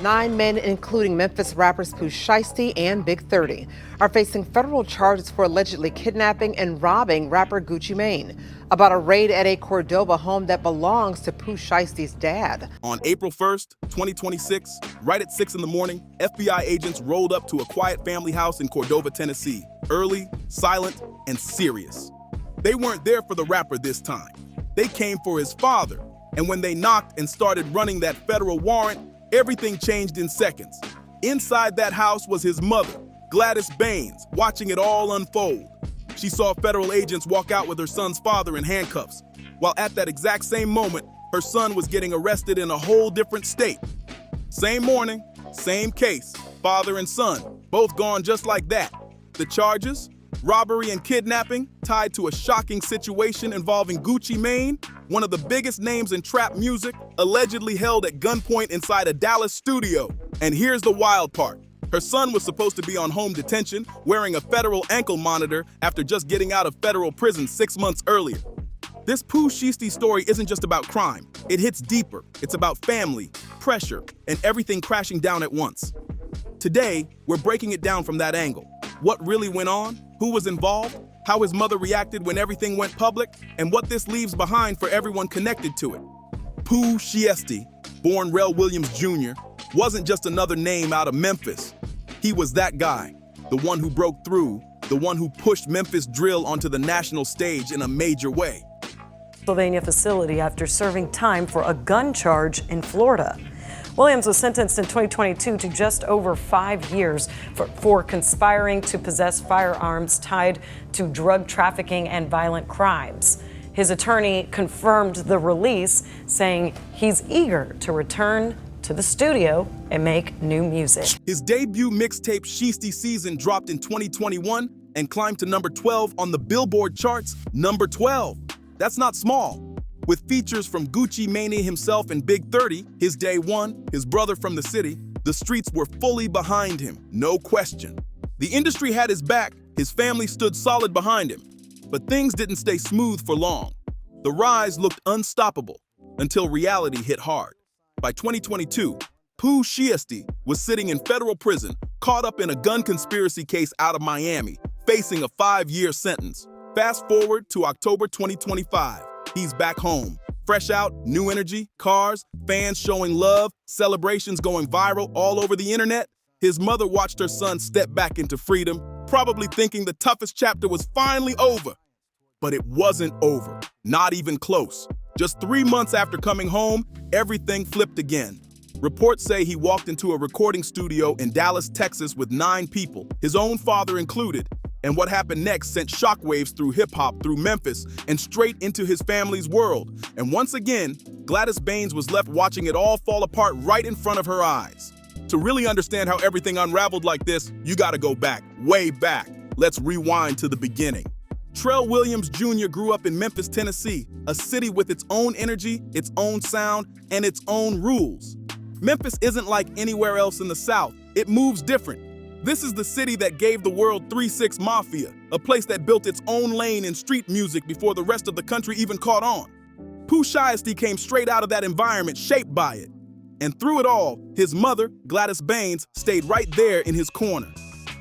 9 men, including Memphis rappers Pooh Shiesty and Big 30, are facing federal charges for allegedly kidnapping and robbing rapper Gucci Mane about a raid at a Cordoba home that belongs to Pooh Shiesty's dad. On April 1st, 2026, right at 6 in the morning, FBI agents rolled up to a quiet family house in Cordova, Tennessee. Early, silent, and serious. They weren't there for the rapper this time. They came for his father. And when they knocked and started running that federal warrant, everything changed in seconds. Inside that house was his mother, Gladys Baines, watching it all unfold. She saw federal agents walk out with her son's father in handcuffs, while at that exact same moment, her son was getting arrested in a whole different state. Same morning, same case, father and son, both gone just like that. The charges? Robbery and kidnapping tied to a shocking situation involving Gucci Mane, one of the biggest names in trap music, allegedly held at gunpoint inside a Dallas studio. And here's the wild part. Her son was supposed to be on home detention, wearing a federal ankle monitor after just getting out of federal prison 6 months earlier. This Pooh Shiesty story isn't just about crime. It hits deeper. It's about family, pressure, and everything crashing down at once. Today, we're breaking it down from that angle. What really went on? Who was involved? How his mother reacted when everything went public? And what this leaves behind for everyone connected to it. Pooh Shiesty, born Rel Williams Jr., wasn't just another name out of Memphis. He was that guy, the one who broke through, the one who pushed Memphis drill onto the national stage in a major way. Pennsylvania facility after serving time for a gun charge in Florida. Williams was sentenced in 2022 to just over 5 years for conspiring to possess firearms tied to drug trafficking and violent crimes. His attorney confirmed the release, saying he's eager to return to the studio and make new music. His debut mixtape Shiesty Season dropped in 2021 and climbed to number 12 on the Billboard charts. Number 12. That's not small. With features from Gucci Mane himself and Big 30, his day one, his brother from the city, the streets were fully behind him, no question. The industry had his back, his family stood solid behind him. But things didn't stay smooth for long. The rise looked unstoppable until reality hit hard. By 2022, Pooh Shiesty was sitting in federal prison, caught up in a gun conspiracy case out of Miami, facing a 5-year sentence. Fast forward to October 2025. He's back home, fresh out, new energy, cars, fans showing love, celebrations going viral all over the internet. His mother watched her son step back into freedom, probably thinking the toughest chapter was finally over. But it wasn't over, not even close. Just 3 months after coming home, everything flipped again. Reports say he walked into a recording studio in Dallas, Texas with 9 people, his own father included. And what happened next sent shockwaves through hip-hop, through Memphis, and straight into his family's world. And once again, Gladys Baines was left watching it all fall apart right in front of her eyes. To really understand how everything unraveled like this, you gotta go back, way back. Let's rewind to the beginning. Rel Williams Jr. grew up in Memphis, Tennessee, a city with its own energy, its own sound, and its own rules. Memphis isn't like anywhere else in the South. It moves different. This is the city that gave the world 3-6 Mafia, a place that built its own lane in street music before the rest of the country even caught on. Pooh Shiesty came straight out of that environment, shaped by it. And through it all, his mother, Gladys Baines, stayed right there in his corner.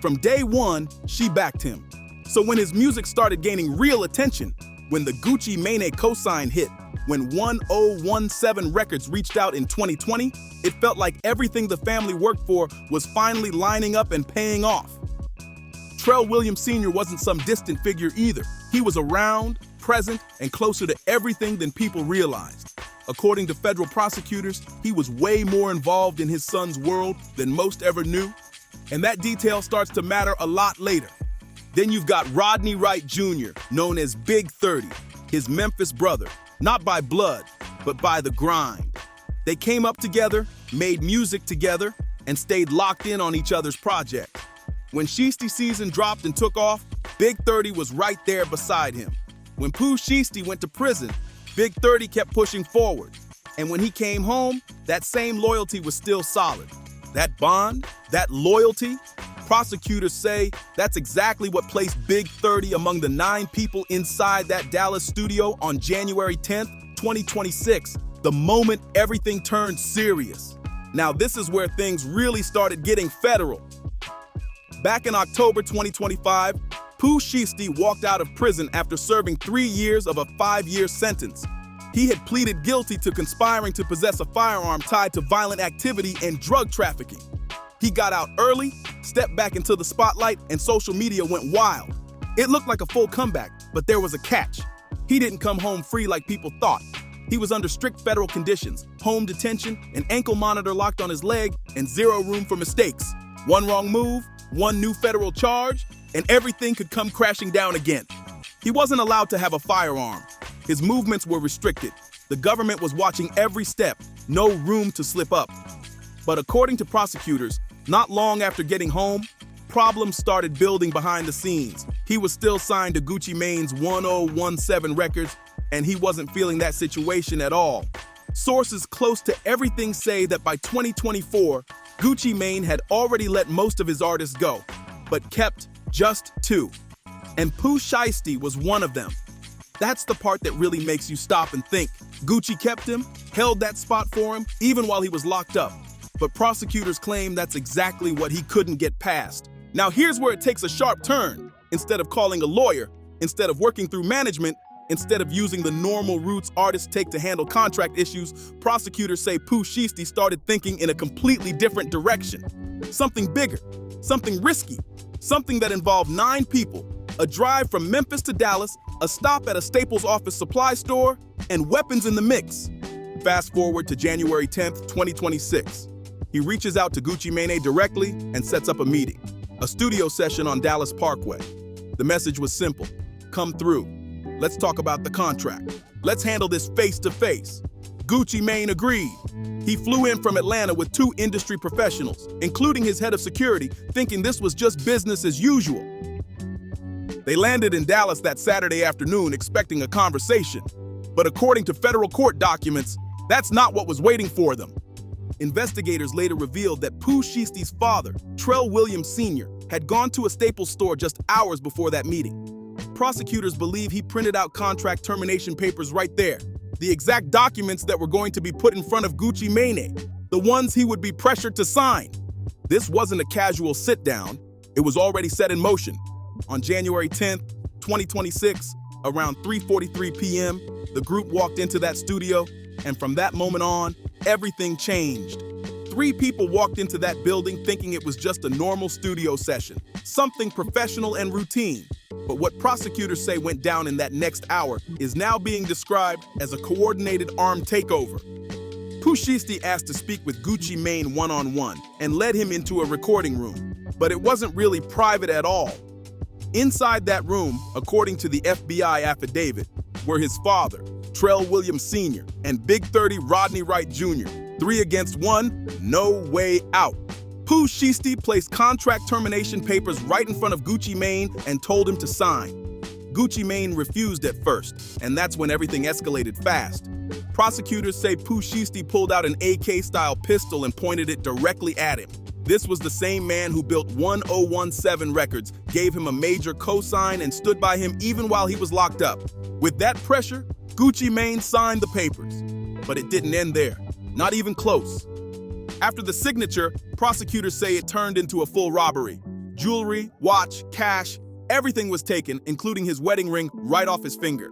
From day one, she backed him. So when his music started gaining real attention, when the Gucci Mane cosign hit, when 1017 Records reached out in 2020, it felt like everything the family worked for was finally lining up and paying off. Rel Williams Sr. wasn't some distant figure either. He was around, present, and closer to everything than people realized. According to federal prosecutors, he was way more involved in his son's world than most ever knew. And that detail starts to matter a lot later. Then you've got Rodney Wright Jr., known as Big 30, his Memphis brother, not by blood, but by the grind. They came up together, made music together, and stayed locked in on each other's project. When Shiesty Season dropped and took off, Big 30 was right there beside him. When Pooh Shiesty went to prison, Big 30 kept pushing forward. And when he came home, that same loyalty was still solid. That bond, that loyalty, prosecutors say that's exactly what placed Big 30 among the 9 people inside that Dallas studio on January 10th, 2026, the moment everything turned serious. Now this is where things really started getting federal. Back in October 2025, Pooh Shiesty walked out of prison after serving 3 years of a 5-year sentence. He had pleaded guilty to conspiring to possess a firearm tied to violent activity and drug trafficking. He got out early, stepped back into the spotlight, and social media went wild. It looked like a full comeback, but there was a catch. He didn't come home free like people thought. He was under strict federal conditions, home detention, an ankle monitor locked on his leg, and zero room for mistakes. One wrong move, one new federal charge, and everything could come crashing down again. He wasn't allowed to have a firearm. His movements were restricted. The government was watching every step, no room to slip up. But according to prosecutors, not long after getting home, problems started building behind the scenes. He was still signed to Gucci Mane's 1017 Records, and he wasn't feeling that situation at all. Sources close to everything say that by 2024, Gucci Mane had already let most of his artists go, but kept just 2. And Pooh Shiesty was one of them. That's the part that really makes you stop and think. Gucci kept him, held that spot for him, even while he was locked up. But prosecutors claim that's exactly what he couldn't get past. Now here's where it takes a sharp turn. Instead of calling a lawyer, instead of working through management, instead of using the normal routes artists take to handle contract issues, prosecutors say Pooh Shiesty started thinking in a completely different direction. Something bigger, something risky, something that involved 9 people, a drive from Memphis to Dallas, a stop at a Staples office supply store, and weapons in the mix. Fast forward to January 10th, 2026. He reaches out to Gucci Mane directly and sets up a meeting, a studio session on Dallas Parkway. The message was simple: come through. Let's talk about the contract. Let's handle this face-to-face. Gucci Mane agreed. He flew in from Atlanta with 2 industry professionals, including his head of security, thinking this was just business as usual. They landed in Dallas that Saturday afternoon expecting a conversation. But according to federal court documents, that's not what was waiting for them. Investigators later revealed that Pooh Shiesty's father, Trell Williams Sr., had gone to a Staples store just hours before that meeting. Prosecutors believe he printed out contract termination papers right there, the exact documents that were going to be put in front of Gucci Mane, the ones he would be pressured to sign. This wasn't a casual sit-down. It was already set in motion. On January 10th, 2026, around 3:43 p.m., the group walked into that studio, and from that moment on, everything changed. 3 people walked into that building thinking it was just a normal studio session, something professional and routine. But what prosecutors say went down in that next hour is now being described as a coordinated armed takeover. Pooh Shiesty asked to speak with Gucci Mane one-on-one and led him into a recording room, but it wasn't really private at all. Inside that room, according to the FBI affidavit, were his father, Trell Williams Sr., and Big 30 Rodney Wright Jr. 3 against 1, no way out. Pooh Shiesty placed contract termination papers right in front of Gucci Mane and told him to sign. Gucci Mane refused at first, and that's when everything escalated fast. Prosecutors say Pooh Shiesty pulled out an AK-style pistol and pointed it directly at him. This was the same man who built 1017 Records, gave him a major cosign, and stood by him even while he was locked up. With that pressure, Gucci Mane signed the papers. But it didn't end there, not even close. After the signature, prosecutors say it turned into a full robbery. Jewelry, watch, cash, everything was taken, including his wedding ring, right off his finger.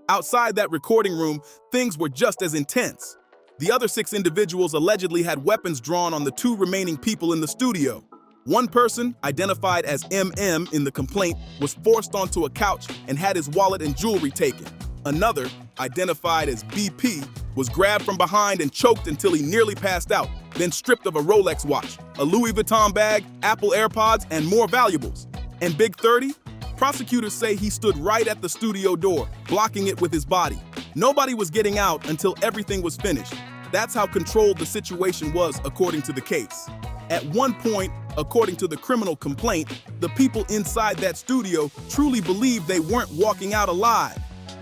Outside that recording room, things were just as intense. The other 6 individuals allegedly had weapons drawn on the 2 remaining people in the studio. One person, identified as MM in the complaint, was forced onto a couch and had his wallet and jewelry taken. Another, identified as BP, was grabbed from behind and choked until he nearly passed out, then stripped of a Rolex watch, a Louis Vuitton bag, Apple AirPods, and more valuables. And Big 30? Prosecutors say he stood right at the studio door, blocking it with his body. Nobody was getting out until everything was finished. That's how controlled the situation was, according to the case. At one point, according to the criminal complaint, the people inside that studio truly believed they weren't walking out alive.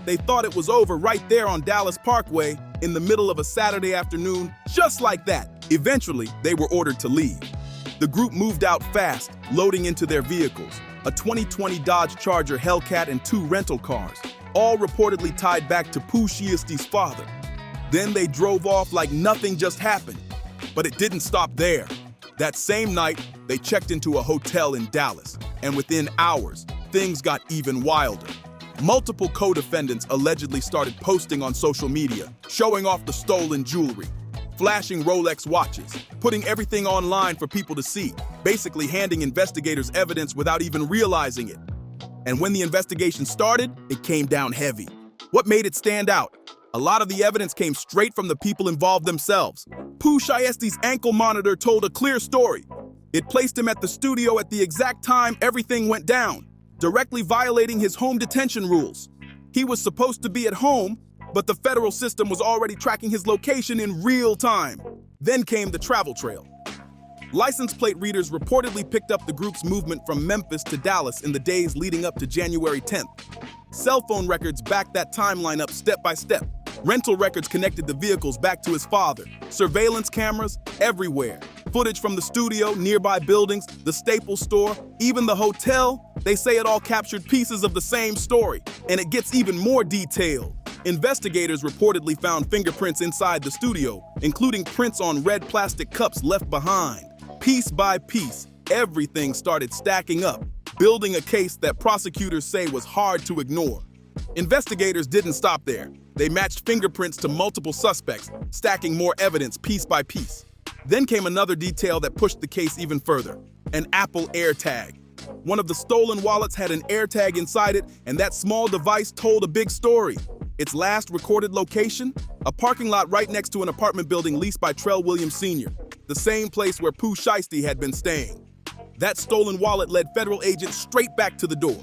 They thought it was over right there on Dallas Parkway in the middle of a Saturday afternoon, just like that. Eventually, they were ordered to leave. The group moved out fast, loading into their vehicles, a 2020 Dodge Charger Hellcat and 2 rental cars, all reportedly tied back to Pooh Shiesty's father. Then they drove off like nothing just happened. But it didn't stop there. That same night, they checked into a hotel in Dallas, and within hours, things got even wilder. Multiple co-defendants allegedly started posting on social media, showing off the stolen jewelry, flashing Rolex watches, putting everything online for people to see, basically handing investigators evidence without even realizing it. And when the investigation started, it came down heavy. What made it stand out? A lot of the evidence came straight from the people involved themselves. Pooh Shiesty's ankle monitor told a clear story. It placed him at the studio at the exact time everything went down, directly violating his home detention rules. He was supposed to be at home, but the federal system was already tracking his location in real time. Then came the travel trail. License plate readers reportedly picked up the group's movement from Memphis to Dallas in the days leading up to January 10th. Cell phone records backed that timeline up step by step. Rental records connected the vehicles back to his father. Surveillance cameras everywhere. Footage from the studio, nearby buildings, the Staples store, even the hotel. They say it all captured pieces of the same story, and it gets even more detailed. Investigators reportedly found fingerprints inside the studio, including prints on red plastic cups left behind. Piece by piece, everything started stacking up, building a case that prosecutors say was hard to ignore. Investigators didn't stop there. They matched fingerprints to multiple suspects, stacking more evidence piece by piece. Then came another detail that pushed the case even further: an Apple AirTag. One of the stolen wallets had an AirTag inside it, and that small device told a big story. Its last recorded location? A parking lot right next to an apartment building leased by Trell Williams Sr., the same place where Pooh Shiesty had been staying. That stolen wallet led federal agents straight back to the door.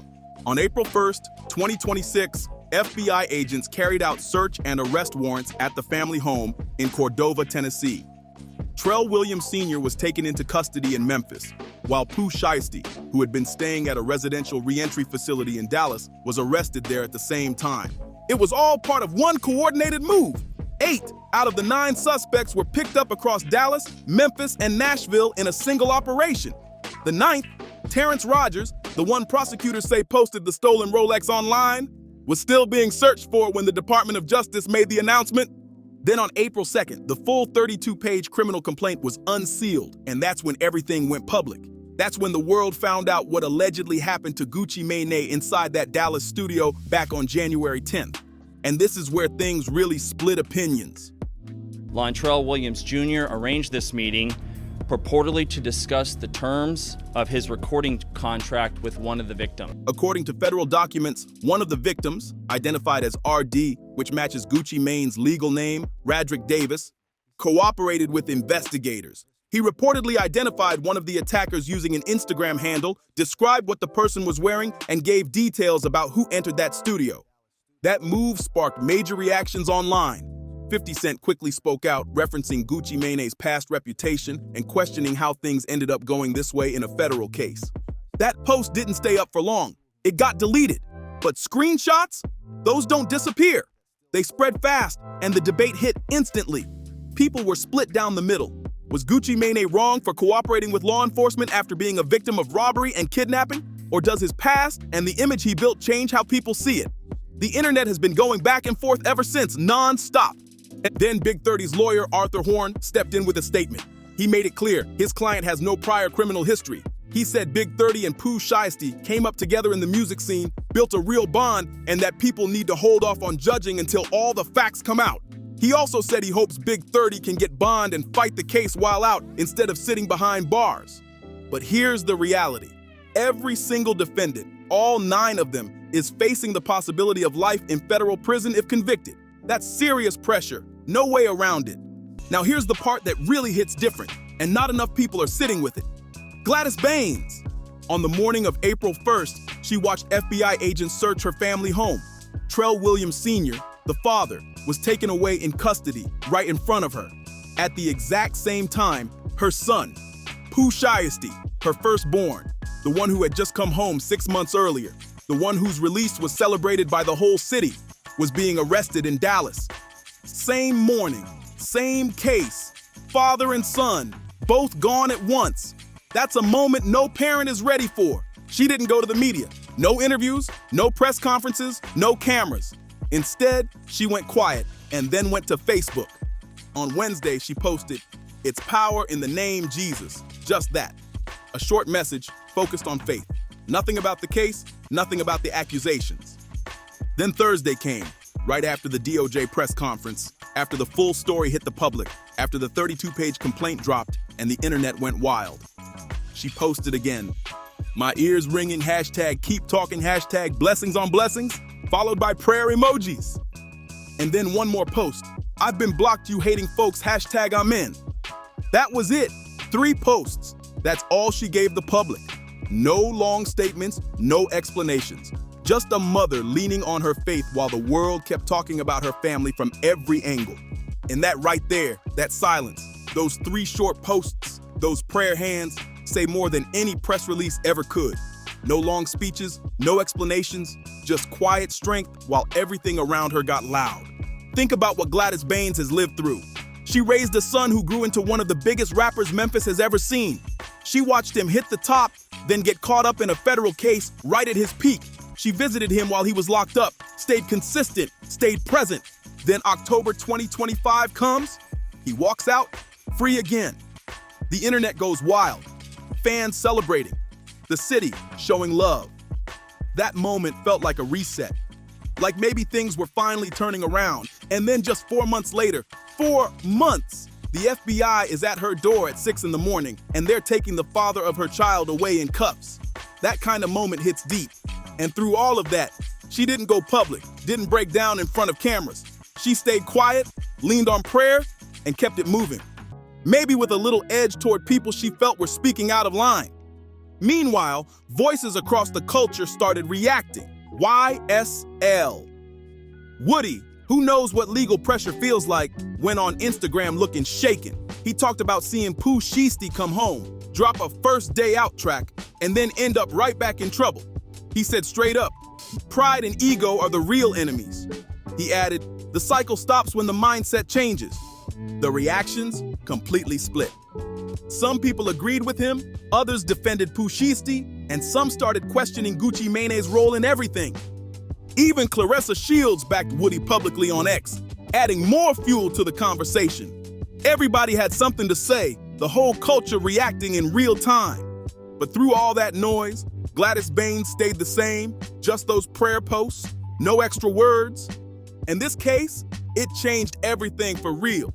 On April 1st, 2026, FBI agents carried out search and arrest warrants at the family home in Cordova, Tennessee. Trell Williams Sr. was taken into custody in Memphis, while Pooh Shiesty, who had been staying at a residential reentry facility in Dallas, was arrested there at the same time. It was all part of one coordinated move. 8 out of the 9 suspects were picked up across Dallas, Memphis, and Nashville in a single operation. The 9th, Terrence Rogers, the one prosecutors say posted the stolen Rolex online, was still being searched for when the Department of Justice made the announcement. Then on April 2nd, the full 32-page criminal complaint was unsealed, and that's when everything went public. That's when the world found out what allegedly happened to Gucci Mane inside that Dallas studio back on January 10th. And this is where things really split opinions. Trell Williams Jr. arranged this meeting purportedly to discuss the terms of his recording contract with one of the victims. According to federal documents, one of the victims, identified as RD, which matches Gucci Mane's legal name, Radrick Davis, cooperated with investigators. He reportedly identified one of the attackers using an Instagram handle, described what the person was wearing, and gave details about who entered that studio. That move sparked major reactions online. 50 Cent quickly spoke out, referencing Gucci Mane's past reputation and questioning how things ended up going this way in a federal case. That post didn't stay up for long. It got deleted. But screenshots? Those don't disappear. They spread fast, and the debate hit instantly. People were split down the middle. Was Gucci Mane wrong for cooperating with law enforcement after being a victim of robbery and kidnapping? Or does his past and the image he built change how people see it? The internet has been going back and forth ever since, non-stop. And then Big 30's lawyer, Arthur Horn, stepped in with a statement. He made it clear his client has no prior criminal history. He said Big 30 and Pooh Shiesty came up together in the music scene, built a real bond, and that people need to hold off on judging until all the facts come out. He also said he hopes Big 30 can get bond and fight the case while out instead of sitting behind bars. But here's the reality. Every single defendant, all 9 of them, is facing the possibility of life in federal prison if convicted. That's serious pressure. No way around it. Now here's the part that really hits different, and not enough people are sitting with it. Gladys Baines. On the morning of April 1st, she watched FBI agents search her family home. Trell Williams Sr., the father, was taken away in custody right in front of her. At the exact same time, her son, Pooh Shiesty, her firstborn, the one who had just come home 6 months earlier, the one whose release was celebrated by the whole city, was being arrested in Dallas. Same morning, same case, father and son, both gone at once. That's a moment no parent is ready for. She didn't go to the media. No interviews, no press conferences, no cameras. Instead, she went quiet and then went to Facebook. On Wednesday, she posted, It's power in the name Jesus. Just that. A short message focused on faith. Nothing about the case, nothing about the accusations. Then Thursday came, right after the DOJ press conference, after the full story hit the public, after the 32-page complaint dropped and the internet went wild. She posted again. My ears ringing, hashtag keep talking, hashtag blessings on blessings, followed by prayer emojis. And then one more post. I've been blocked, you hating folks, hashtag I'm in. That was it. 3 posts. That's all she gave the public. No long statements, no explanations. Just a mother leaning on her faith while the world kept talking about her family from every angle. And that right there, that silence, those 3 short posts, those prayer hands, say more than any press release ever could. No long speeches, no explanations, just quiet strength while everything around her got loud. Think about what Gladys Baines has lived through. She raised a son who grew into one of the biggest rappers Memphis has ever seen. She watched him hit the top, then get caught up in a federal case right at his peak. She visited him while he was locked up, stayed consistent, stayed present. Then October 2025 comes, he walks out, free again. The internet goes wild, fans celebrating, the city showing love. That moment felt like a reset, like maybe things were finally turning around. And then just 4 months later, 4 months, the FBI is at her door at 6 in the morning and they're taking the father of her child away in cuffs. That kind of moment hits deep. And through all of that, she didn't go public, didn't break down in front of cameras. She stayed quiet, leaned on prayer, and kept it moving. Maybe with a little edge toward people she felt were speaking out of line. Meanwhile, voices across the culture started reacting. YSL. Woody, who knows what legal pressure feels like, went on Instagram looking shaken. He talked about seeing Pooh Shiesty come home, drop a first day out track, and then end up right back in trouble. He said straight up, pride and ego are the real enemies. He added, the cycle stops when the mindset changes. The reactions completely split. Some people agreed with him, others defended Pooh Shiesty, and some started questioning Gucci Mane's role in everything. Even Clarissa Shields backed Woody publicly on X, adding more fuel to the conversation. Everybody had something to say, the whole culture reacting in real time. But through all that noise, Gladys Baines stayed the same, just those prayer posts, no extra words. In this case, it changed everything for real.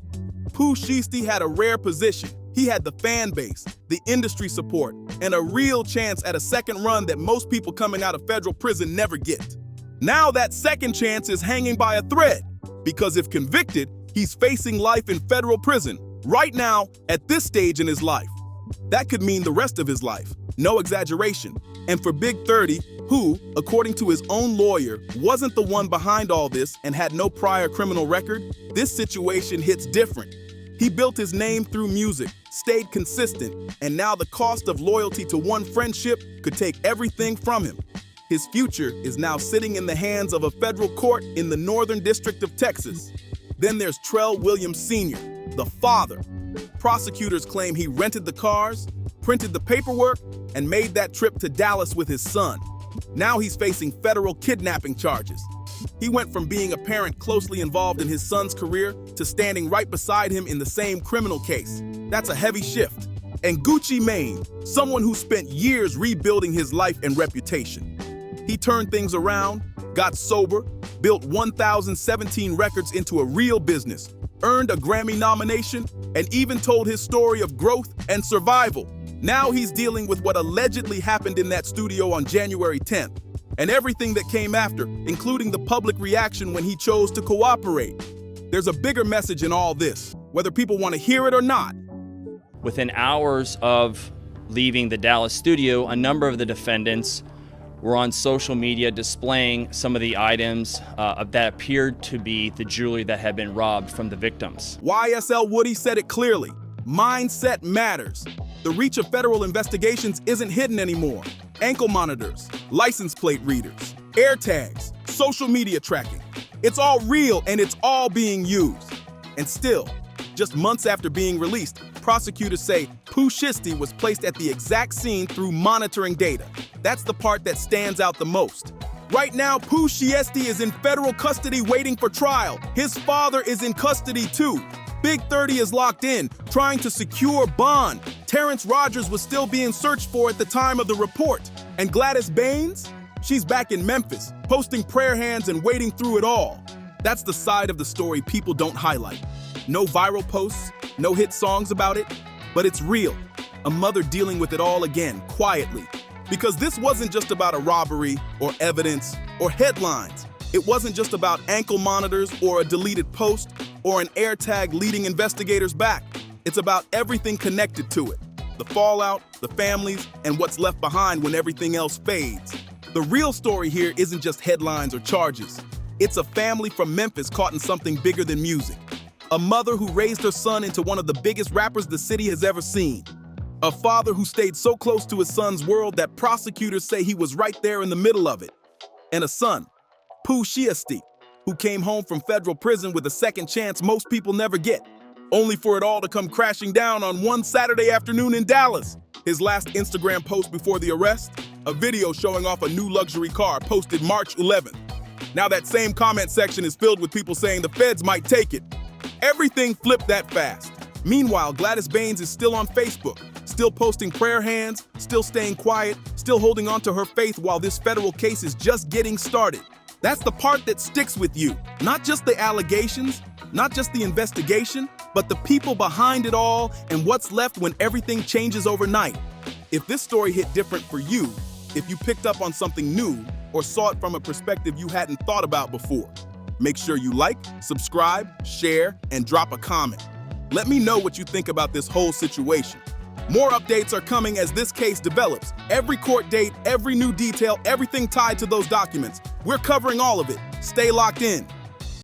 Pooh Shiesty had a rare position. He had the fan base, the industry support, and a real chance at a second run that most people coming out of federal prison never get. Now that second chance is hanging by a thread, because if convicted, he's facing life in federal prison, right now, at this stage in his life. That could mean the rest of his life, no exaggeration. And for Big 30, who, according to his own lawyer, wasn't the one behind all this and had no prior criminal record, this situation hits different. He built his name through music, stayed consistent, and now the cost of loyalty to one friendship could take everything from him. His future is now sitting in the hands of a federal court in the Northern District of Texas. Then there's Trell Williams Sr., the father. Prosecutors claim he rented the cars, printed the paperwork, and made that trip to Dallas with his son. Now he's facing federal kidnapping charges. He went from being a parent closely involved in his son's career to standing right beside him in the same criminal case. That's a heavy shift. And Gucci Mane, someone who spent years rebuilding his life and reputation. He turned things around, got sober, built 1,017 records into a real business, earned a Grammy nomination, and even told his story of growth and survival. Now he's dealing with what allegedly happened in that studio on January 10th, and everything that came after, including the public reaction when he chose to cooperate. There's a bigger message in all this, whether people want to hear it or not. Within hours of leaving the Dallas studio, a number of the defendants were on social media displaying some of the items that appeared to be the jewelry that had been robbed from the victims. YSL Woody said it clearly. Mindset matters. The reach of federal investigations isn't hidden anymore. Ankle monitors, license plate readers, air tags, social media tracking. It's all real and it's all being used. And still, just months after being released, prosecutors say Pooh Shiesty was placed at the exact scene through monitoring data. That's the part that stands out the most. Right now, Pooh Shiesty is in federal custody waiting for trial. His father is in custody too. Big 30 is locked in, trying to secure bond. Terrence Rogers was still being searched for at the time of the report. And Gladys Baines? She's back in Memphis, posting prayer hands and wading through it all. That's the side of the story people don't highlight. No viral posts, no hit songs about it, but it's real. A mother dealing with it all again, quietly. Because this wasn't just about a robbery or evidence or headlines. It wasn't just about ankle monitors or a deleted post or an AirTag leading investigators back. It's about everything connected to it. The fallout, the families, and what's left behind when everything else fades. The real story here isn't just headlines or charges. It's a family from Memphis caught in something bigger than music. A mother who raised her son into one of the biggest rappers the city has ever seen. A father who stayed so close to his son's world that prosecutors say he was right there in the middle of it. And a son, Pooh Shiesty, who came home from federal prison with a second chance most people never get, only for it all to come crashing down on one Saturday afternoon in Dallas. His last Instagram post before the arrest, a video showing off a new luxury car posted March 11th. Now that same comment section is filled with people saying the feds might take it. Everything flipped that fast. Meanwhile, Gladys Baines is still on Facebook, still posting prayer hands, still staying quiet, still holding on to her faith while this federal case is just getting started. That's the part that sticks with you. Not just the allegations, not just the investigation, but the people behind it all and what's left when everything changes overnight. If this story hit different for you, if you picked up on something new or saw it from a perspective you hadn't thought about before, make sure you like, subscribe, share, and drop a comment. Let me know what you think about this whole situation. More updates are coming as this case develops. Every court date, every new detail, everything tied to those documents. We're covering all of it. Stay locked in.